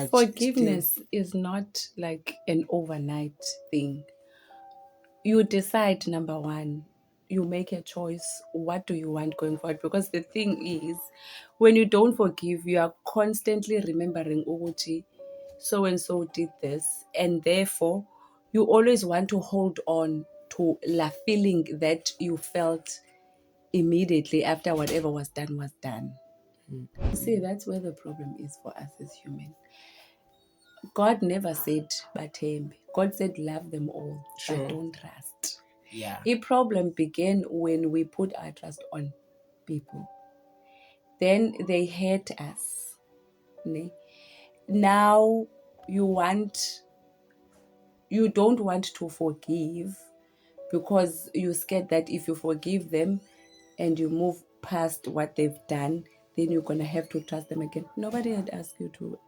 but Forgiveness is not like an overnight thing. You decide, number one, you make a choice. What do you want going forward? Because the thing is, when you don't forgive, you are constantly remembering Uguchi, so and so did this, and therefore you always want to hold on to la feeling that you felt immediately after whatever was done was done. See, that's where the problem is for us as humans. God never said bathembe. God said love them all, Sure. but don't trust. Yeah. A problem began when we put our trust on people. Then they hurt us. Ne? Now you don't want to forgive because you're scared that if you forgive them and you move past what they've done, then you're gonna have to trust them again. Nobody had asked you to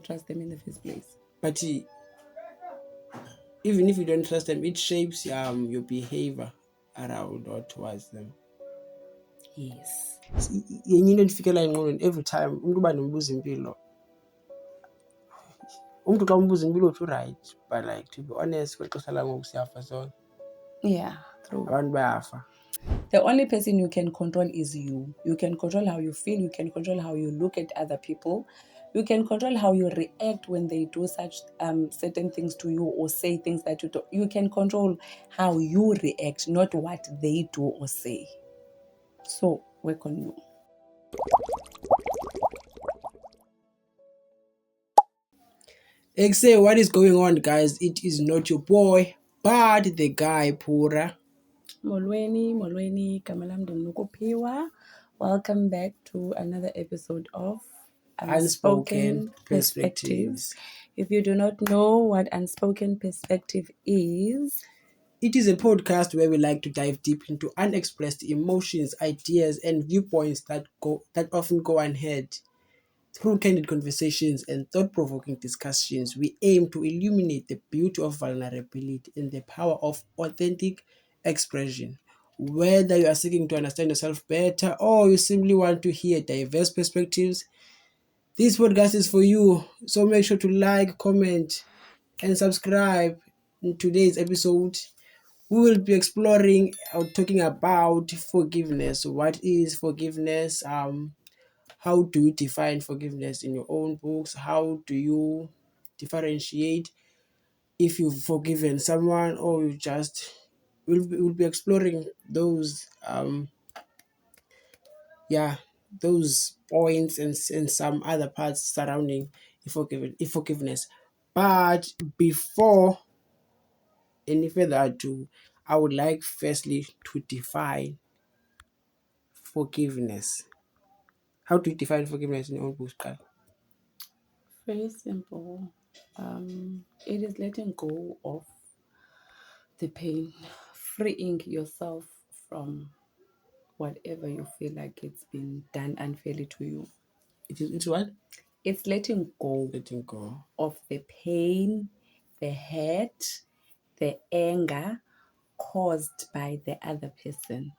trust them in the first place. But even if you don't trust them, it shapes your behavior around or towards them. Yes. Yenye into ndifikela engqondweni every time umuntu uba nombuzo impilo, umuntu xa umbuza impilo uthi right, but like to be honest kwexesha langoku siyafa sonke, Yeah, true. abantu bayafa. The only person you can control is you. You can control how you feel. You can control how you look at other people. You can control how you react when they do such certain things to you or say things that you do. You can control how you react, not what they do or say. So work on you. Say what is going on, guys? It is not your boy, but the guy Pura. Molweni, Kamalam Dumnukupiwa. Welcome back to another episode of Unspoken Perspectives. If you do not know what Unspoken Perspective is, it is a podcast where we like to dive deep into unexpressed emotions, ideas, and viewpoints that often go unheard. Through candid conversations and thought-provoking discussions, we aim to illuminate the beauty of vulnerability and the power of authentic expression. Whether you are seeking to understand yourself better or you simply want to hear diverse perspectives, this podcast is for you. So make sure to like, comment, and subscribe. In today's episode, we will be exploring or talking about forgiveness. What is forgiveness? How do you define forgiveness in your own books? How do you differentiate if you've forgiven someone or you just we'll be exploring those those points and some other parts surrounding forgiveness. But before any further ado, I would like firstly to define forgiveness. How do you define forgiveness in your own books, Kai? very simple. It is letting go of the pain, freeing yourself from whatever you feel like it's been done unfairly to you. It's what? It's letting go Letting go. of the pain, the hurt, the anger caused by the other person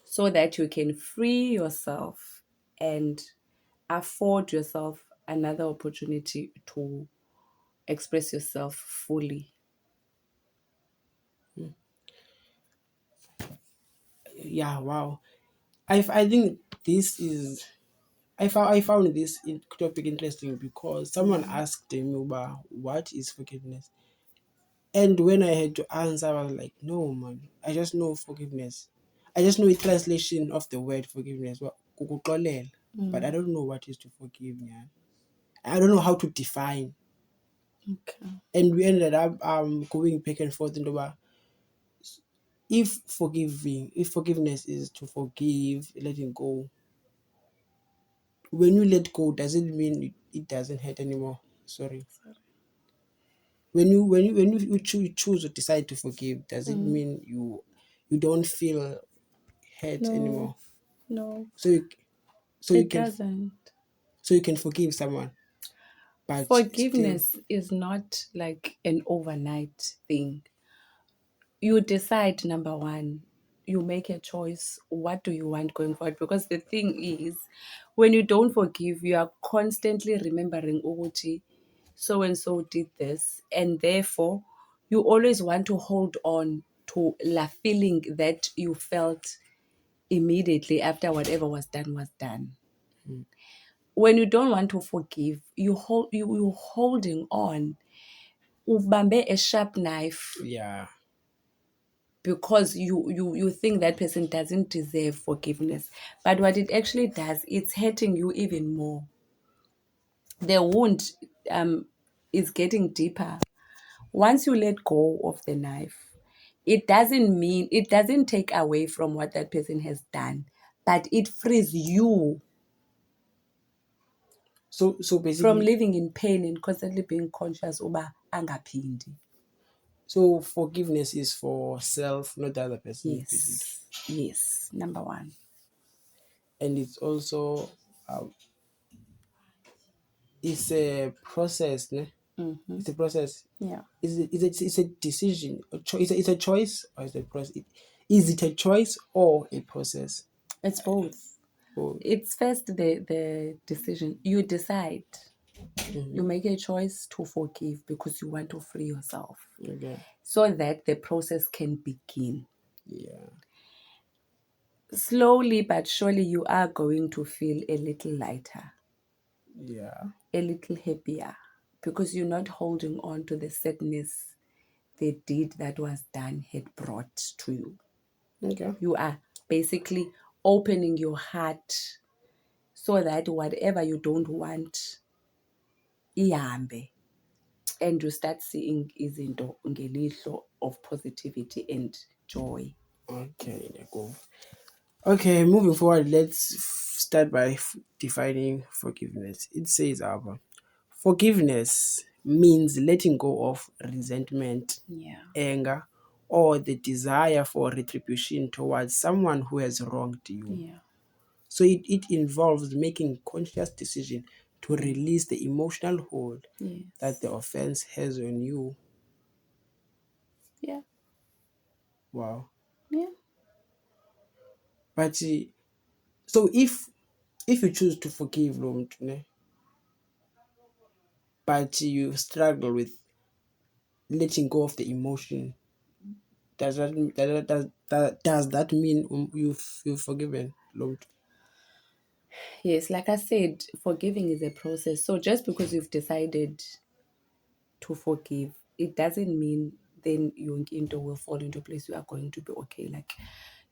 so that you can free yourself and afford yourself another opportunity to express yourself fully. Yeah, wow. I think this is I found this topic interesting because someone asked me about what is forgiveness, and when I had to answer, I was like, no, man, I just know forgiveness. I just know a translation of the word forgiveness, but I don't know what is to forgive. Yeah, I don't know how to define, Okay. and we ended up going back and forth into if forgiveness is to forgive, letting go. When you let go, does it mean it doesn't hurt anymore? Sorry. When you choose or decide to forgive, does it mean you don't feel hurt No, anymore? no, So you so you it can doesn't. so you can forgive someone, but still. Forgiveness is not like an overnight thing. You decide, number one, you make a choice. What do you want going forward? Because the thing is, when you don't forgive, you are constantly remembering Uguchi, so and so did this, and therefore you always want to hold on to la feeling that you felt immediately after whatever was done was done. When you don't want to forgive, you holding on. Ubambe a sharp knife Yeah. because you think that person doesn't deserve forgiveness. But what it actually does, it's hurting you even more. The wound is getting deeper. Once you let go of the knife, it doesn't take away from what that person has done, but it frees you So from basically, living in pain and constantly being conscious uba angaphindi. so forgiveness is for self, not the other person, basically. Yes, number one. And it's also um, it's a process, ne? Mm-hmm. It's a process. Yeah, It's a decision. It's a choice or it's a process. Is it a choice or a process? it's both. Oh, It's first the decision. You decide. You mhm. make a choice to forgive because you want to free yourself Okay. so that the process can begin. Yeah. Slowly but surely, you are going to feel a little lighter, Yeah. a little happier, because you're not holding on to the sadness the deed that was done had brought to you. Okay. You are basically opening your heart so that whatever you don't want ihambe, and you start seeing izinto ngelihlo of positivity and joy. Okay. Go. Okay. Moving forward, let's start by defining forgiveness. It says, forgiveness means letting go of resentment, Yeah. anger, or the desire for retribution towards someone who has wronged you. Yeah. So it involves making conscious decision to release the emotional hold that Yes. the offense has on you. Yeah. Wow. Yeah. But so if you choose to forgive Lord, but you struggle with letting go of the emotion, does that mean you've forgiven Lord? Yes, like I said, forgiving is a process. So just because you've decided to forgive, it doesn't mean then your into will fall into place. You are going to be okay. Like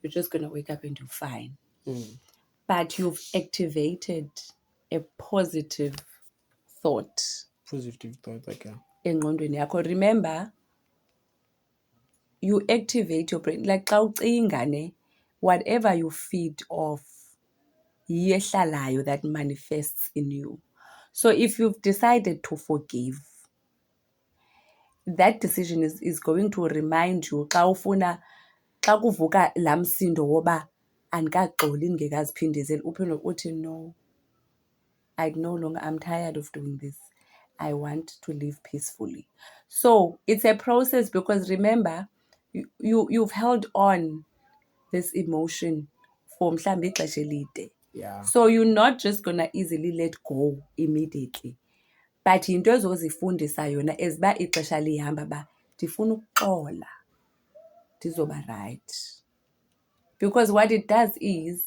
you're just gonna wake up and you're fine. Mm. But you've activated a positive thought Positive thought, okay. engqondweni yakho. Remember, you activate your brain. Like xa ucinga ne, whatever you feed off yehlalayo that manifests in you. So if you've decided to forgive, that decision is going to remind you xa kuvuka laa msindo woba andikaxoli ndingekaziphindezeli uphinde uthi no, I no longer, I'm tired of doing this. I want to live peacefully. So it's a process because remember, you've held on this emotion for mhlambi ixesha elide. Yeah. So you're not just gonna easily let go immediately. But yinto ezozifundisa yona as uba ixesha lihamba ba ndifuna ukuxola ndizoba right. Because what it does is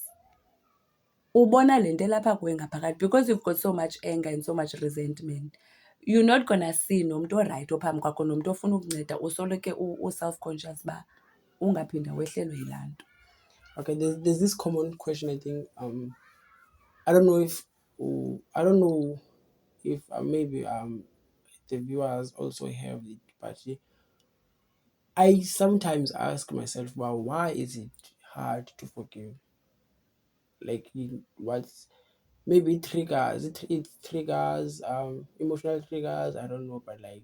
ubona le nto elapha kuwe ngaphakathi, because you've got so much anger and so much resentment, you're not gonna see nomntu orayithi ophambi kwakho nomntu ofuna ukunceda, usoloke u-self-conscious uba ungaphinda wehlelwe yilaa nto. Okay, there's this common question I think I don't know if maybe the viewers also have it, but I sometimes ask myself, well, why is it hard to forgive? Like, what's maybe it triggers emotional triggers. I don't know, but like,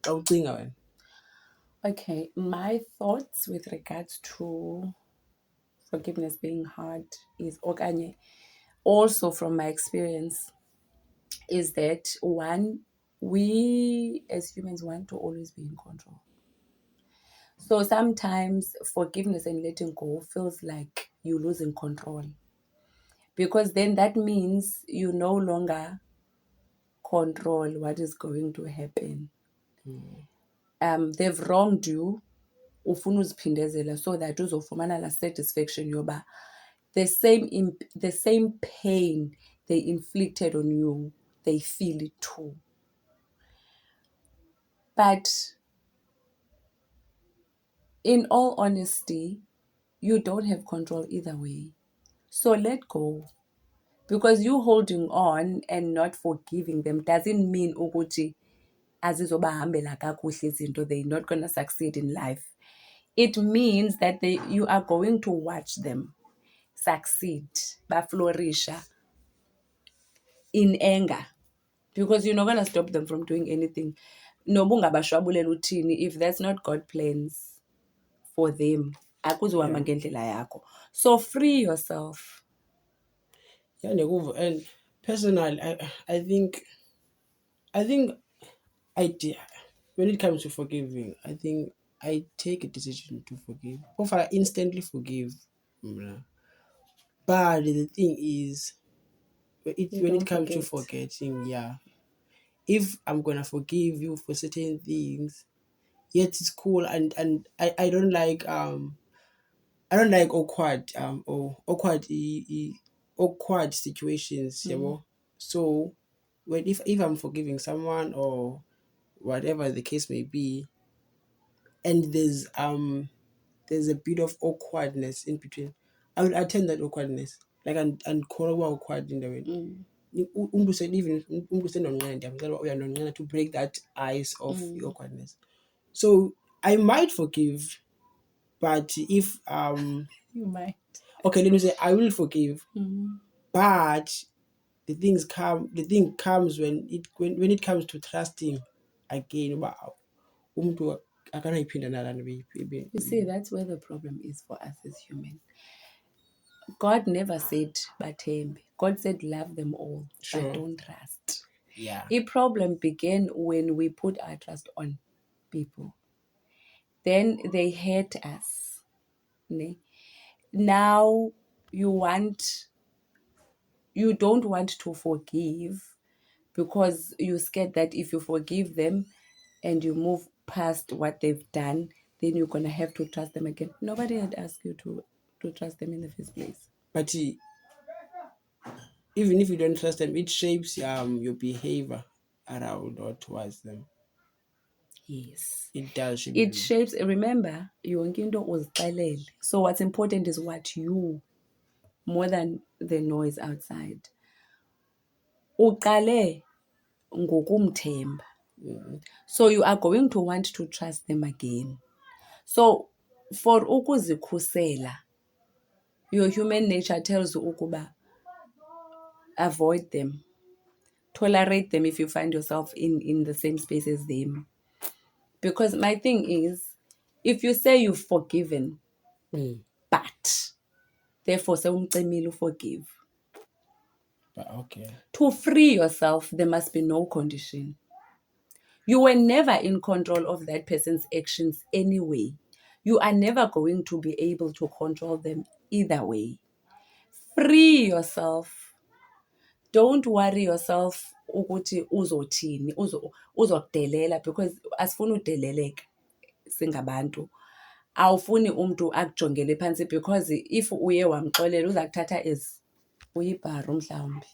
awucinga wena? Okay, my thoughts with regards to forgiveness being hard is okanye also from my experience is that one, we as humans want to always be in control. So sometimes forgiveness and letting go feels like you losing control, because then that means you no longer control what is going to happen. They've wronged you, ufuna uziphindezela so that uzofumana la satisfaction yoba the same pain they inflicted on you, they feel it too. But in all honesty, you don't have control either way. So let go. Because you holding on and not forgiving them doesn't mean ukuthi azizobahambela kakuhle izinto, they're not going to succeed in life. It means that you are going to watch them succeed, baflourisha in anger, because you're not going to stop them from doing anything. Noba ungabashwabulela uthini, if that's not God plans for them, akuzuhamba ngendlela yakho. So free yourself. Yeah, Nekuva. And personally, I think when it comes to forgiving, I think I take a decision to forgive. If I instantly forgive, mm, but the thing is, You when it don't comes to forget. forgetting, yeah, if I'm gonna forgive you for certain things, yet it's cool, and I don't like awkward or awkward situations, you know. So when if I'm forgiving someone or whatever the case may be, and there's a bit of awkwardness in between, I will attend that awkwardness, like and call over awkward in the way. Umntu even umntu usenomncane ndiyamcela uba uyanomncane to break that ice of awkwardness. So I might forgive, but if You might. okay, let me say I will forgive, but the thing comes when it comes to trusting again. Wow, umntu akanayiphinda nalaa nto You see, that's where the problem is for us as human. God never said bathembe. God said love them all, Sure. but don't trust. Yeah. The problem began when we put our trust on people. Then they hurt us. Ne? Now you don't want to forgive because you're scared that if you forgive them and you move past what they've done, then you're gonna have to trust them again. Nobody had asked you to trust them in the first place. But even if you don't trust them, it shapes your behavior around or towards them. Yes. It does shape It you. shapes, remember, yonke into uzixelele. So what's important is what you, more than the noise outside. Uqale ngokumthemba. So you are going to want to trust them again. So for ukuzikhusela, your human nature tells you ukuba avoid them. Tolerate them if you find yourself in the same space as them. Because my thing is, if you say you've forgiven, but therefore sewumcemile forgive. But okay. To free yourself, there must be no condition. You were never in control of that person's actions anyway. You are never going to be able to control them either way. Free yourself. Don't worry yourself ukuthi uzothini, uzokudelela, because asifuni udeleleka singabantu. Awufuni umuntu akujongele phansi, because if uye wamxolela uza kuthatha as uyibharu mhlawumbi.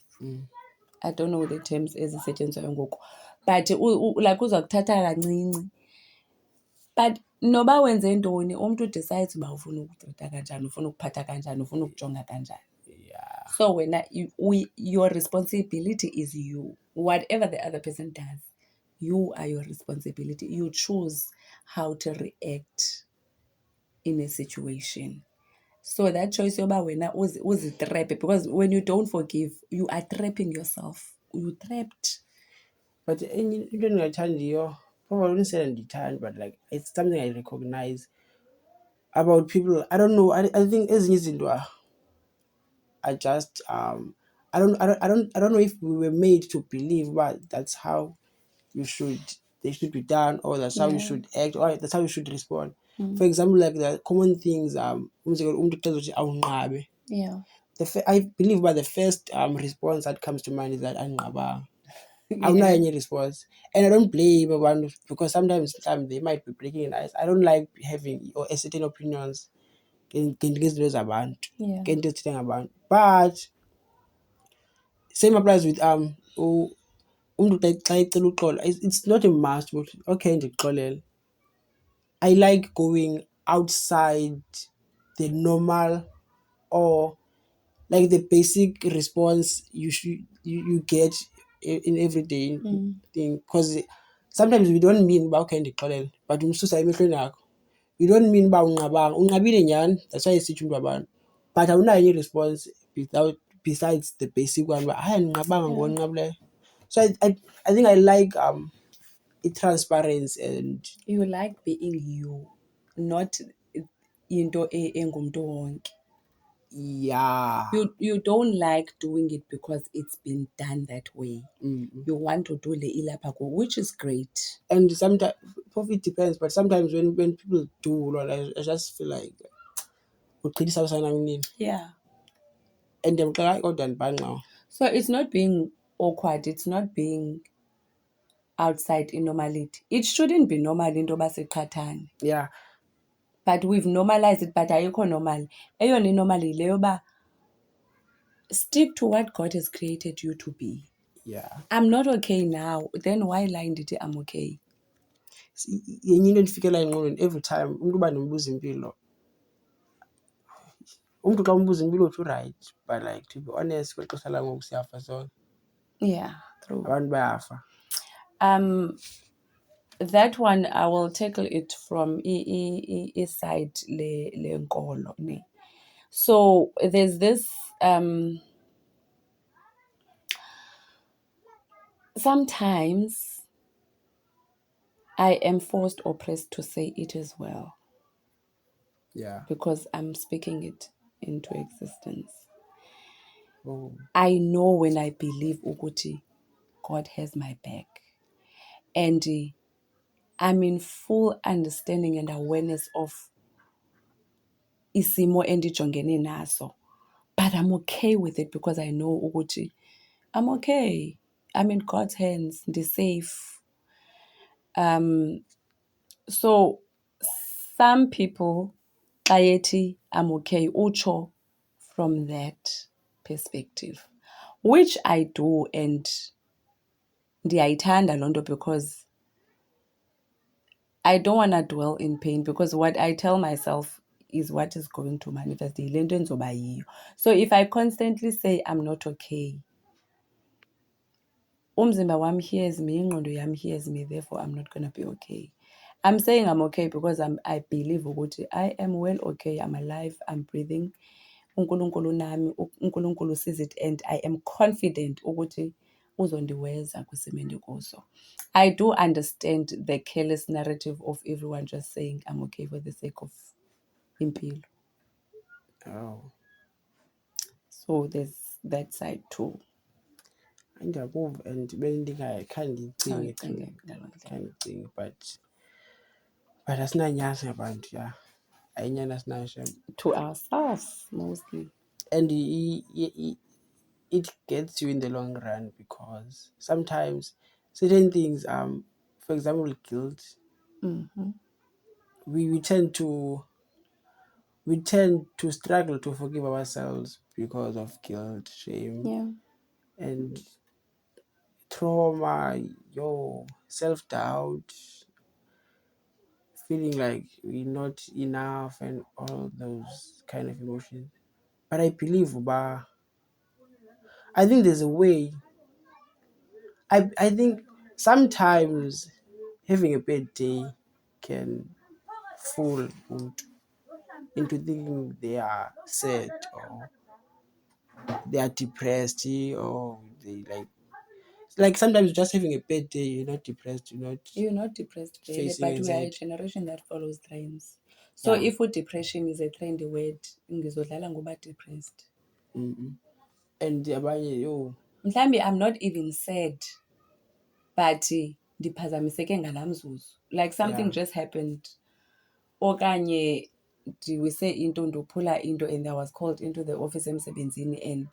I don't know the terms ezisetshenziswayo ngoku, but like uza kuthatha kancinci. But noba wenze ntoni, umuntu decides uba ufuna ukutreata kanjani, ufuna ukuphatha kanjani, ufuna ukujonga kanjani. Yeah. So your responsibility is you. Whatever the other person does, you are your responsibility. You choose how to react in a situation. So that choice yoba wena uzitrepe, because when you don't forgive, you are trapping yourself. You trapped. But into endingathandiyo, probably wouldn't say ndithanda, but like it's something I recognize about people. I don't know. I think ezinye izinto are just I don't know if we were made to believe but that's how they should be done, or that's how you should act, or that's how you should respond. Mm. For example, like the common things, umzekelo umntu xa ezothi awunqabe. Yeah. I believe by the first response that comes to mind is that anqabanga. Yeah. Awunayo enye response. And I don't blame abantu because sometimes they might be breaking an ice. I don't like having or certain opinions ngezinto zabantu, Yeah. ngento ezithile ngabantu. But same applies with umntu xa ecela uxola. It's not a must, but okay ndikuxolele. I like going outside the normal or like the basic response you get in everyday thing, because sometimes we don't mean uba okay ndixolele but umsusa emehlweni akho. You don't mean uba unqabanga, unqabile nyhani, that's why isithi umntu wabantu, but awunayo enye response besides the basic one uba hayi andinqabanga ngonqabileyo. So I think I like i-transparency and You like being you, not into engumntu wonke. yeah. You don't like doing it because it's been done that way. Mm-hmm. You want to do le ilapha kuwe, which is great. And sometimes profit depends, but sometimes when people do, I just feel like ugqithisa usana kunini Yeah. and ndiyamxelela kodwa ndibhanqa. So it's not being awkward. It's not being outside in normality. It shouldn't be normal into yoba siqhathane. Yeah. But we've normalized it, but ayikho normal. Eyona normal yile yoba stick to what God has created you to be. Yeah. I'm not okay now. Then why lie ndithi I'm okay? Yenye into endifikela engqondweni every time umntu uba ndimbuza impilo, umntu xa umbuza impilo uthi urayithi, but like to be honest kweli xesha langoku siyafa sonke, Yeah, true. abantu bayafa. That one I will tackle it from side le nkolo ne. So there's this sometimes I am forced or pressed to say it as well Yeah. because I'm speaking it into existence. Oh. I know when I believe ukuthi God has my back, and I'm in full understanding and awareness of isimo endijongene naso, but I'm okay with it because I know ukuthi I'm okay. I'm in God's hands. Ndi safe. So some people xa yethi I'm okay utsho from that perspective, which I do, and ndiyayithanda loo nto because I don't want to dwell in pain, because what I tell myself is what is going to manifest. Yile nto endizoba yiyo. So if I constantly say I'm not okay, umzimba wami hears me, ingqondo yami hears me, therefore I'm not going to be okay. I'm saying I'm okay because I believe ukuthi I am well okay, I'm alive, I'm breathing. uNkulunkulu nami, uNkulunkulu sees it, and I am confident ukuthi uzondiweza kwisimo endikuso. I do understand the careless narrative of everyone just saying I'm okay for the sake of impilo. Oh. So there's that side too. Ndiyakuva and bendingakhange ndicinge Awuyicinge but asinanyazi ngabantu, yeah, ayinyani asinayo shem. to ourselves mostly. And it gets you in the long run because sometimes certain things, for example guilt, we tend to struggle to forgive ourselves because of guilt, shame, Yeah. and trauma, self-doubt, feeling like we're not enough and all those kind of emotions. But I believe I think there's a way. I think sometimes having a bad day can fool people into thinking they are sad or they are depressed, or they like sometimes just having a bad day, you're not depressed, You're not depressed really, facing but we are a anxiety. generation that follows trends. So Yeah. if depression is a trendy word, ngizodlala ngoba depressed. And abanye Mhlambi I'm not even sad, but ndiphazamiseke ngalaa mzuzu. Like something Yeah. just happened okanye ndiwise into ndophula into and I was called into the office emsebenzini and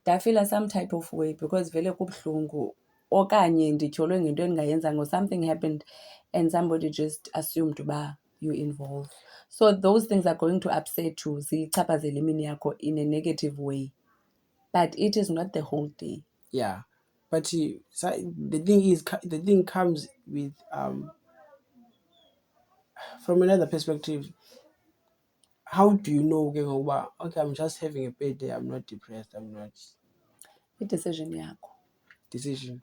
ndafila some type of way because vele kubuhlungu, okanye ndityholwe ngento endingayenzanga or something happened and somebody just assumed uba you involve. So those things are going to upset you, ziyichaphazele imini yakho in a negative way, but it is not the whole day. Yeah, but the thing is, the thing comes with from another perspective. How do you know, okay, I'm just having a bad day, I'm not depressed, I'm not I-decision yakho. decision?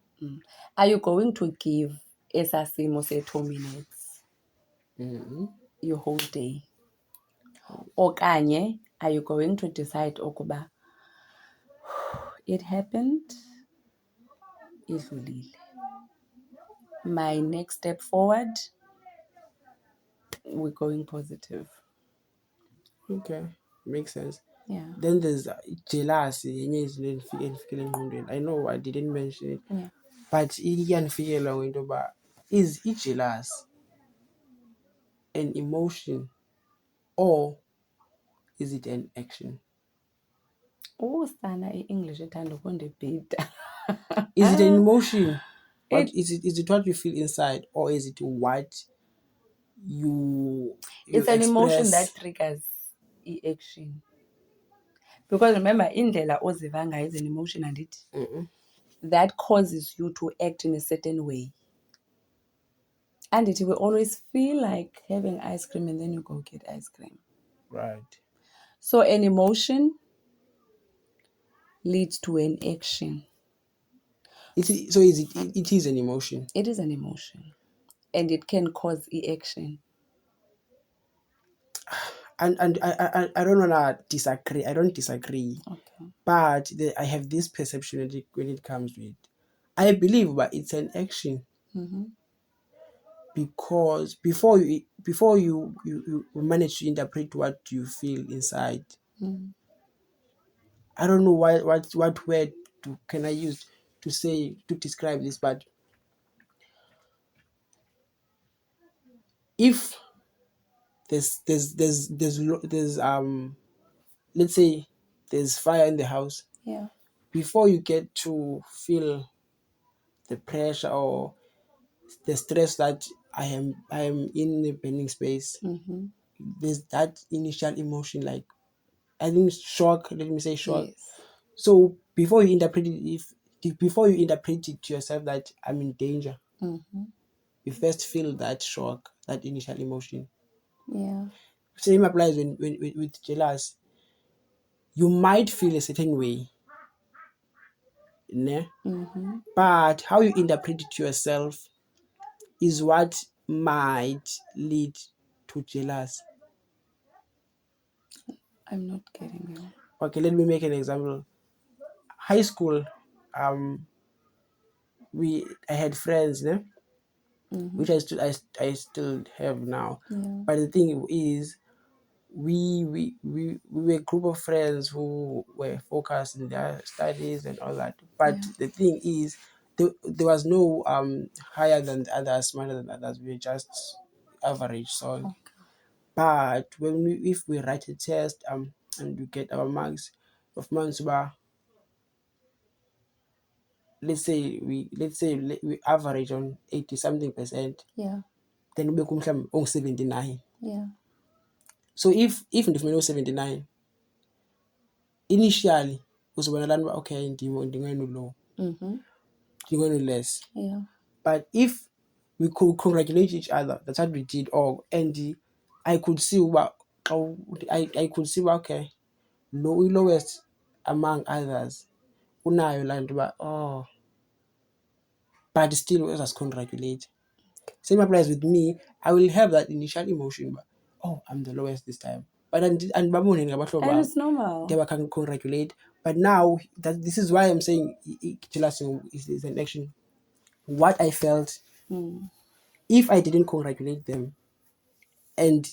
Are you going to give esa simo say 2 minutes your whole day, okanye are you going to decide ukuba it happened, idlulile, my next step forward, we're going positive? Okay, makes sense. Yeah. Then there's jealousy. I know I didn't mention it, Yeah. but iyandifikela into yoba is jealous an emotion or is it an action? Sana i-English ethanda ukundibhida. Is it an emotion? What It- is it what you feel inside, or is it what you It's an emotion that express? triggers i-action. Because remember, indlela oziva ngayo is an emotion, and it that causes you to act in a certain way. And it will always feel like having ice cream and then you go get ice cream. Right. So an emotion leads to an action. It is an emotion. It is an emotion. And it can cause action. And I don't wanna disagree. I don't disagree. Okay. But I have this perception when it comes with, I believe, but it's an action. Because before you manage to interpret what you feel inside, I don't know what word can I use to say to describe this, but if there's let's say there's fire in the house, Yeah. before you get to feel the pressure or the stress that I am in the burning space, there's that initial emotion, like I think shock. Let me say shock. Yes. So before you interpret it, before you interpret it to yourself that I'm in danger, you first feel that shock, that initial emotion. Yeah. Same applies with jealous. You might feel a certain way, ne? But how you interpret it to yourself is what might lead to jealous. I'm not getting you. Okay, let me make an example. High school, I had friends, ne? Which I still have now. Yeah. But the thing is, we were a group of friends who were focused in their studies and all that. But the thing is, there was no higher than the others, smarter than others. We were just average. So, but if we write a test and we get our marks of Mansuba, we average on 80 something percent. Yeah. Then we become on 79. Yeah. So if ndifumene 79, initially uzobona uba okay ndingwenu low, ndingwenu less. Yeah. But if we could congratulate each other, that's what we did. And I could see uba I could see uba okay, lowest among others unayo laa nto uba but still we just congratulate. Same applies with me. I will have that initial emotion, but I'm the lowest this time. But and And it's normal. they can congratulate. But now this is why I'm saying jealousy is an action. What I felt, if I didn't congratulate them and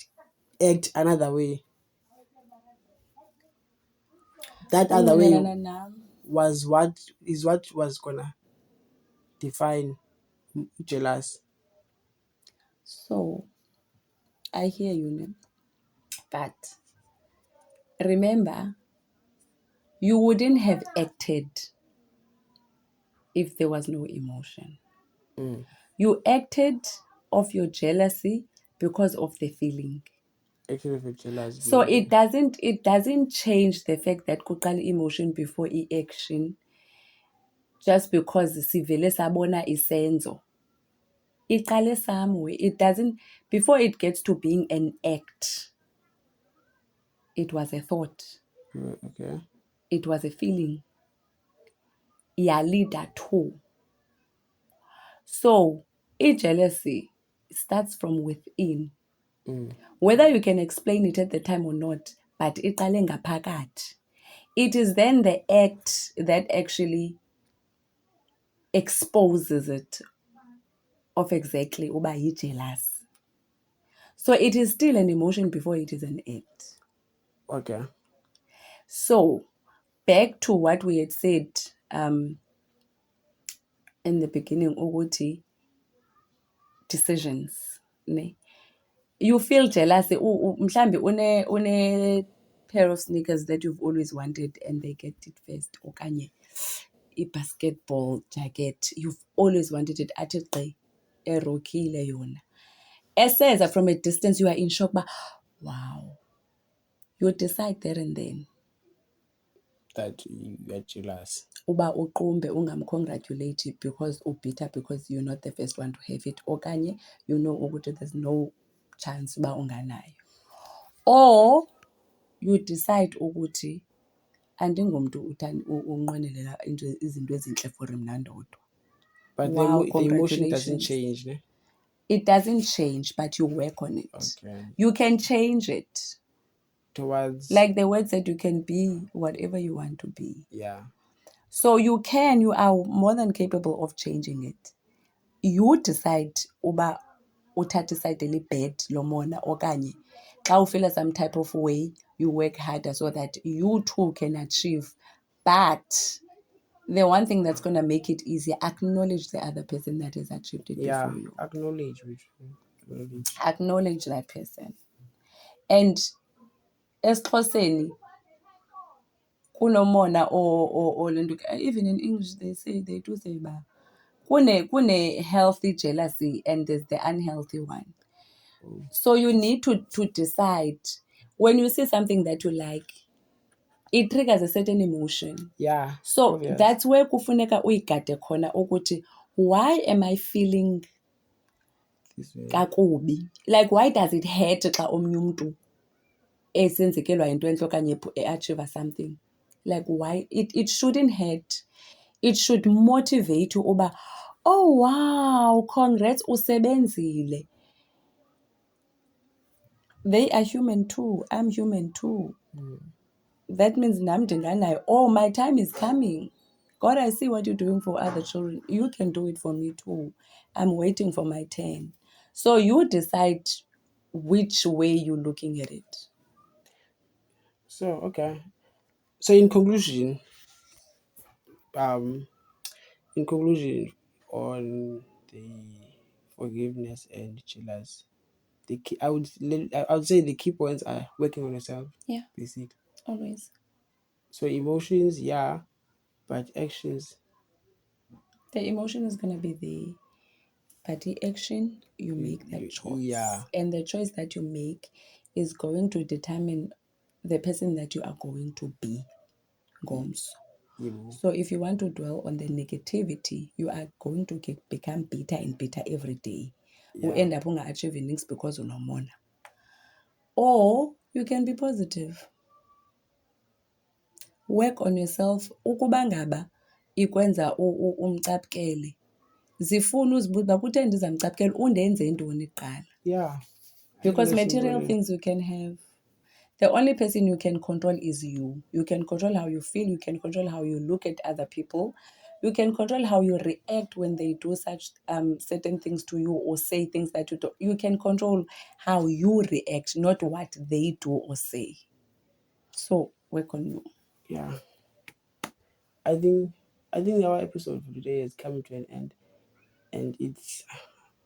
act another way, that other way was what was gonna define jealous. So I hear you, ne? But remember, you wouldn't have acted if there was no emotion. Mm. You acted of your jealousy because of the feeling. Actually, if it's jealous, So it doesn't change the fact that kuqala emotion before action just because sivele sabona isenzo. Iqale somewhere. It doesn't before it gets to being an act. It was a thought. Okay. It was a feeling. Iyalida too. So jealousy starts from within. Mm. Whether you can explain it at the time or not, but iqale ngaphakathi. It is then the act that actually exposes it of exactly uba yi-jealous. So it is still an emotion before it is an act. Okay. So back to what we had said in the beginning, ukuthi decisions. Ne? You feel jealous. Mhlambi une pair of sneakers that you've always wanted and they get it first. Okanye a basketball jacket. You've always wanted it. Athi gqi erokile yona. Eseza from a distance, you are in shock. But wow, you decide there and then. That you are jealous. Uba uqumbe ungamcongratulate because ubitha because you're not the first one to have it. Okanye you know ukuthi there's no chance uba unganayo. Or you decide ukuthi andingomntu unqwenelela izinto ezintle for mna ndodwa. But Wow, the emotion doesn't congratulations. change, ne? It doesn't change, but you work on it. Okay. You can change it. Towards. Like the word said, you can be whatever you want to be. Yeah. So you are more than capable of changing it. You decide uba uthatha iside elibad lomona okanye xa ufeel some type of way, you work harder so that you too can achieve. But the one thing that's going to make it easier, acknowledge the other person that has achieved it Yeah. before you. Acknowledge. Acknowledge. Acknowledge that person. And esiXhoseni kunomona or even in English they do say ba kune healthy jealousy and there's the unhealthy one. So you need to decide when you see something that you like, it triggers a certain emotion. Yeah. So Obvious. that's where kufuneka uyigade khona ukuthi why am I feeling This way. kakubi? Like why does it hurt xa omnye umntu esenzekelwa into entle okanye achieve something? Like why it shouldn't hurt. It should motivate you uba oh wow, congrats usebenzile. They are human too. I'm human too. That means nam ndinganayo. Oh, my time is coming. God, I see what you're doing for other children. You can do it for me too. I'm waiting for my turn. So you decide which way you're looking at it. So okay. So in conclusion, um, on the forgiveness and jealous, I would say the key points are working on yourself. Yeah, Basically. always. So emotions, yeah, but actions. The emotion is going to be but the action, you make that choice. Yeah. And the choice that you make is going to determine the person that you are going to be. Goms. Yeah. So if you want to dwell on the negativity, you are going to become bitter and bitter every day. You end up achieving things because unomona. Or you can be positive. Work on yourself. Ukuba ngaba ikwenza umcapukele. Zifuna uzibuza uba kuthe ndizamcaphukela undenze ntoni kuqala. Yeah. Because material things you can have. The only person you can control is you. You can control how you feel. You can control how you look at other people. You can control how you react when they do such certain things to you or say things that you do. You can control how you react, not what they do or say. So work on you. Yeah. I think our episode for today is coming to an end, and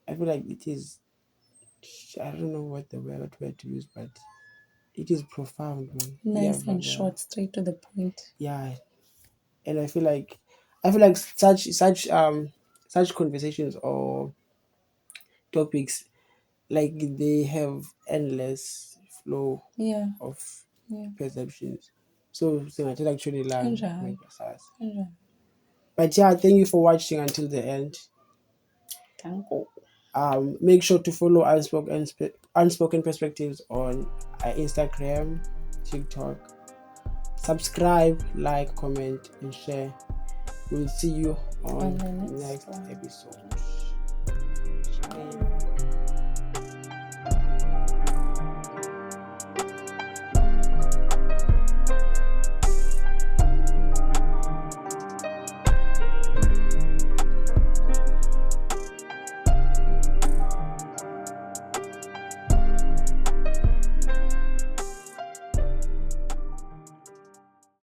I feel like it is I don't know what the word to use, but it is profound, man. Nice and short, straight to the point. Yeah, and I feel like such conversations or topics, like, they have endless flow Yeah. of Yeah. perceptions. So singathela actually learn Kanjalo. makeasazi. Kanjalo. But yeah, thank you for watching until the end. Tango. Make sure to follow Unspoken Perspectives on Instagram, TikTok. Subscribe, like, comment, and share. We'll see you on On the next next one. episode. Bye.